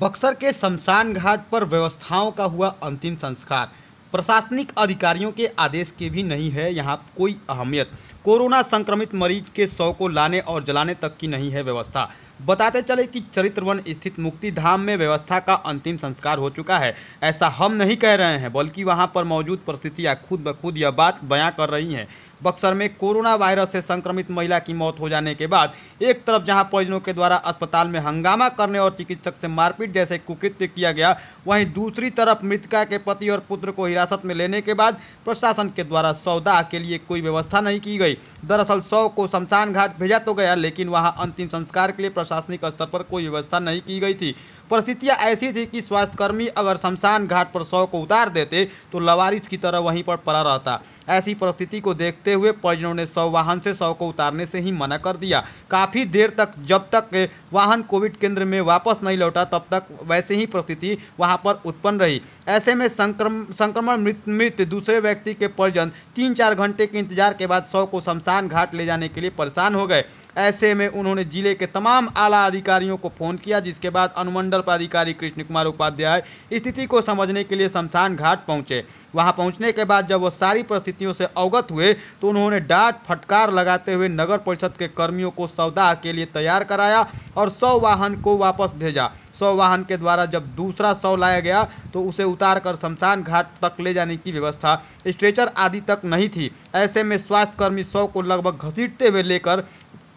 बक्सर के शमशान घाट पर व्यवस्थाओं का हुआ अंतिम संस्कार। प्रशासनिक अधिकारियों के आदेश की भी नहीं है यहाँ कोई अहमियत। कोरोना संक्रमित मरीज के शव को लाने और जलाने तक की नहीं है व्यवस्था। बताते चले कि चरित्रवन स्थित मुक्ति धाम में व्यवस्था का अंतिम संस्कार हो चुका है। ऐसा हम नहीं कह रहे हैं, बल्कि वहाँ पर मौजूद परिस्थितियाँ खुद ब खुद यह बात बयां कर रही हैं। बक्सर में कोरोना वायरस से संक्रमित महिला की मौत हो जाने के बाद एक तरफ जहां परिजनों के द्वारा अस्पताल में हंगामा करने और चिकित्सक से मारपीट जैसे कुकृत्य किया गया, वहीं दूसरी तरफ मृतका के पति और पुत्र को हिरासत में लेने के बाद प्रशासन के द्वारा शवदाह के लिए कोई व्यवस्था नहीं की गई। दरअसल शव को शमशान घाट भेजा तो गया, लेकिन वहां अंतिम संस्कार के लिए प्रशासनिक स्तर पर कोई व्यवस्था नहीं की गई थी। परिस्थितियां ऐसी थी कि स्वास्थ्यकर्मी अगर शमशान घाट पर शव को उतार देते तो लवारिस की तरह वहीं पर पड़ा रहता। ऐसी परिस्थिति को देखते हुए परिजनों ने शव वाहन से शव को उतारने से ही मना कर दिया। काफ़ी देर तक, जब तक वाहन कोविड केंद्र में वापस नहीं लौटा, तब तक वैसे ही परिस्थिति वहां पर उत्पन्न रही। ऐसे में संक्रमण मृत दूसरे व्यक्ति के परिजन 3-4 घंटे के इंतजार के बाद शव को शमशान घाट ले जाने के लिए परेशान हो गए। ऐसे में उन्होंने जिले के तमाम आला अधिकारियों को फोन किया, जिसके बाद अनुमंडल पदाधिकारी कृष्ण कुमार उपाध्याय स्थिति को समझने के लिए शमशान घाट पहुंचे। वहां पहुंचने के बाद जब वो सारी परिस्थितियों से अवगत हुए तो उन्होंने डांट फटकार लगाते हुए नगर परिषद के कर्मियों को शवदाह के लिए तैयार कराया और शव वाहन को वापस भेजा। शव वाहन के द्वारा जब दूसरा शव लाया गया तो उसे उतारकर शमशान घाट तक ले जाने की व्यवस्था स्ट्रेचर आदि तक नहीं थी। ऐसे में स्वास्थ्यकर्मी शव को लगभग घसीटते हुए लेकर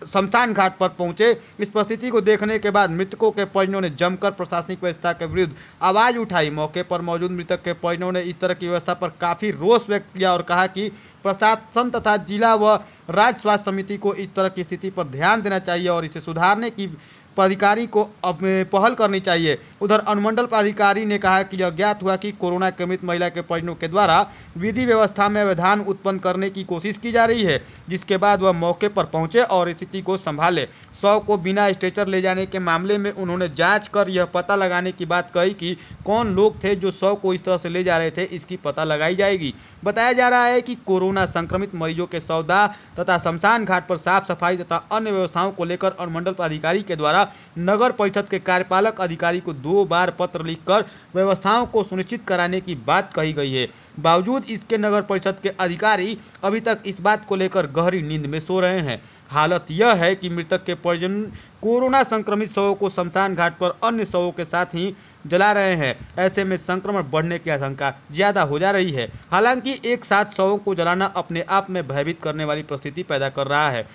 शमशान घाट पर पहुंचे। इस परिस्थिति को देखने के बाद मृतकों के परिजनों ने जमकर प्रशासनिक व्यवस्था के विरुद्ध आवाज उठाई। मौके पर मौजूद मृतक के परिजनों ने इस तरह की व्यवस्था पर काफ़ी रोष व्यक्त किया और कहा कि प्रशासन तथा जिला व राज्य स्वास्थ्य समिति को इस तरह की स्थिति पर ध्यान देना चाहिए और इसे सुधारने की पदाधिकारी को अब पहल करनी चाहिए। उधर अनुमंडल पदाधिकारी ने कहा कि यह ज्ञात हुआ कि कोरोना संक्रमित महिला के परिजनों के द्वारा विधि व्यवस्था में व्यवधान उत्पन्न करने की कोशिश की जा रही है, जिसके बाद वह मौके पर पहुंचे और स्थिति को संभाले। शव को बिना स्ट्रेचर ले जाने के मामले में उन्होंने जांच कर यह पता लगाने की बात कही कि कौन लोग थे जो शव को इस तरह से ले जा रहे थे, इसकी पता लगाई जाएगी। बताया जा रहा है कि कोरोना संक्रमित मरीजों के शवदाह तथा शमशान घाट पर साफ सफाई तथा अन्य व्यवस्थाओं को लेकर अनुमंडल पदाधिकारी के द्वारा नगर परिषद के कार्यपालक अधिकारी को 2 बार पत्र लिखकर व्यवस्थाओं को सुनिश्चित कराने की बात कही गई है। बावजूद इसके नगर परिषद के अधिकारी अभी तक इस बात को लेकर गहरी नींद में सो रहे हैं। हालत यह है कि मृतक के परिजन कोरोना संक्रमित शवों को शमशान घाट पर अन्य शवों के साथ ही जला रहे हैं। ऐसे में संक्रमण बढ़ने की आशंका ज्यादा हो जा रही है। हालांकि एक साथ शवों को जलाना अपने आप में भयभीत करने वाली परिस्थिति पैदा कर रहा है।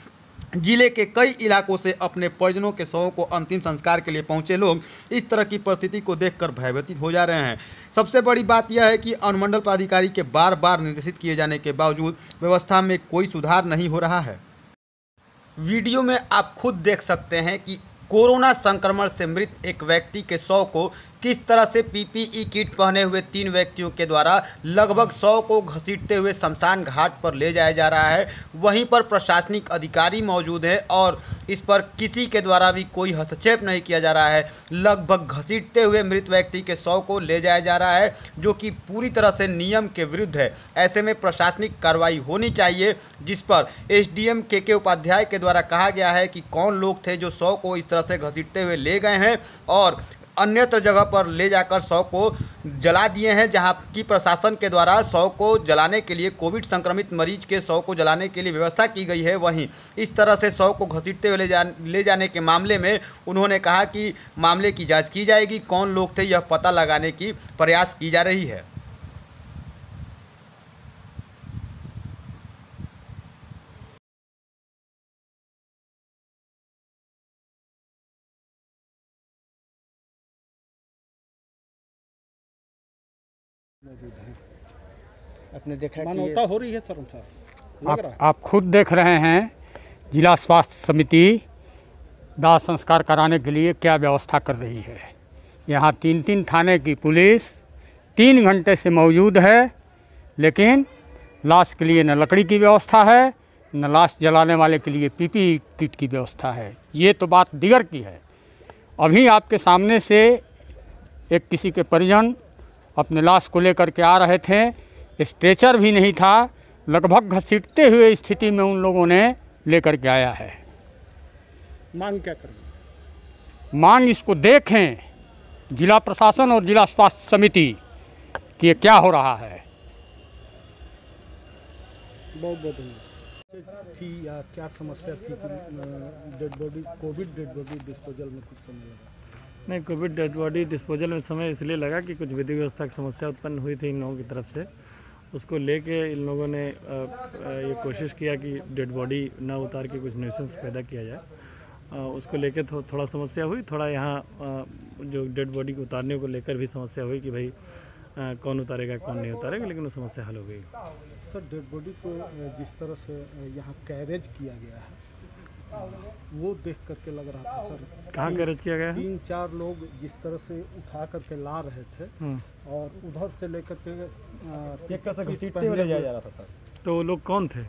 जिले के कई इलाकों से अपने परिजनों के शवों को अंतिम संस्कार के लिए पहुंचे लोग इस तरह की परिस्थिति को देखकर भयभीत हो जा रहे हैं। सबसे बड़ी बात यह है कि अनुमंडल पदाधिकारी के बार बार निर्देशित किए जाने के बावजूद व्यवस्था में कोई सुधार नहीं हो रहा है। वीडियो में आप खुद देख सकते हैं कि कोरोना संक्रमण से मृत एक व्यक्ति के शव को किस तरह से पीपीई किट पहने हुए 3 व्यक्तियों के द्वारा लगभग 100 को घसीटते हुए शमशान घाट पर ले जाया जा रहा है। वहीं पर प्रशासनिक अधिकारी मौजूद है और इस पर किसी के द्वारा भी कोई हस्तक्षेप नहीं किया जा रहा है। लगभग घसीटते हुए मृत व्यक्ति के शव को ले जाया जा रहा है, जो कि पूरी तरह से नियम के विरुद्ध है। ऐसे में प्रशासनिक कार्रवाई होनी चाहिए, जिस पर एसडीएम के उपाध्याय के द्वारा कहा गया है कि कौन लोग थे जो शव को इस तरह से घसीटते हुए ले गए हैं और अन्यत्र जगह पर ले जाकर शव को जला दिए हैं, जहां की प्रशासन के द्वारा शव को जलाने के लिए कोविड संक्रमित मरीज के शव को जलाने के लिए व्यवस्था की गई है। वहीं इस तरह से शव को घसीटते हुए ले जाने के मामले में उन्होंने कहा कि मामले की जांच की जाएगी, कौन लोग थे यह पता लगाने की प्रयास की जा रही है। आपने देखा मानवता हो रही है सर। आप खुद देख रहे हैं जिला स्वास्थ्य समिति दाह संस्कार कराने के लिए क्या व्यवस्था कर रही है। यहाँ 3-3 थाने की पुलिस 3 घंटे से मौजूद है, लेकिन लाश के लिए न लकड़ी की व्यवस्था है, न लाश जलाने वाले के लिए पीपीई किट की व्यवस्था है। ये तो बात दिगर की है। अभी आपके सामने से एक किसी के परिजन अपने लाश को लेकर के आ रहे थे, स्ट्रेचर भी नहीं था, लगभग घसीटते हुए स्थिति में उन लोगों ने लेकर के आया है। मांग क्या करें? मांग इसको देखें जिला प्रशासन और जिला स्वास्थ्य समिति कि ये क्या हो रहा है। बहुत बहुत धन्यवाद। थी या क्या समस्या थी कि dead body Covid dead body disposal में कुछ समय लगा? नहीं, कोविड डेड बॉडी डिस्पोजल में समय इसलिए लगा कि कुछ विधि व्यवस्था की समस्या उत्पन्न हुई थी इन लोगों की तरफ से। उसको लेके इन लोगों ने ये कोशिश किया कि डेड बॉडी ना उतार के कुछ न्यूसेंस पैदा किया जाए। उसको लेके थोड़ा समस्या हुई। थोड़ा यहाँ जो डेड बॉडी को उतारने को लेकर भी समस्या हुई कि भाई कौन उतारेगा कौन नहीं उतारेगा, लेकिन वो समस्या हल हो गई। सर, डेड बॉडी को जिस तरह से यहाँ कैरेज किया गया है वो देख करके लग रहा था सर। कहाँ कैरेज किया गया है? 3-4 लोग जिस तरह से उठा करके ला रहे थे और उधर से लेकर के एक तरह से घसीटते हुए ले जाया जा रहा था सर। तो वो लोग कौन थे?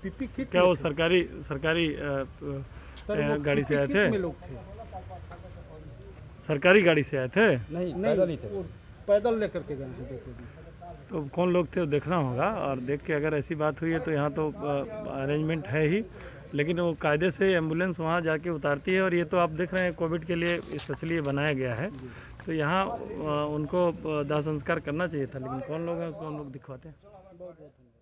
पीपी किट क्या वो में थे। सरकारी सर, वो गाड़ी से PPE आए किट थे? में लोग थे। सरकारी गाड़ी से आए थे? नहीं, नहीं, पैदल ही थे। वो पैदल लेकर के गए हैं डेड बॉडी। तो कौन लोग थे वो देखना होगा, और देख के अगर ऐसी बात हुई है तो यहाँ तो अरेंजमेंट है ही, लेकिन वो कायदे से एम्बुलेंस वहाँ जाके उतारती है। और ये तो आप देख रहे हैं कोविड के लिए स्पेशली ये बनाया गया है, तो यहाँ उनको दाह संस्कार करना चाहिए था, लेकिन कौन लोग हैं उसको हम लोग दिखवाते हैं। बहुत बहुत धन्यवाद।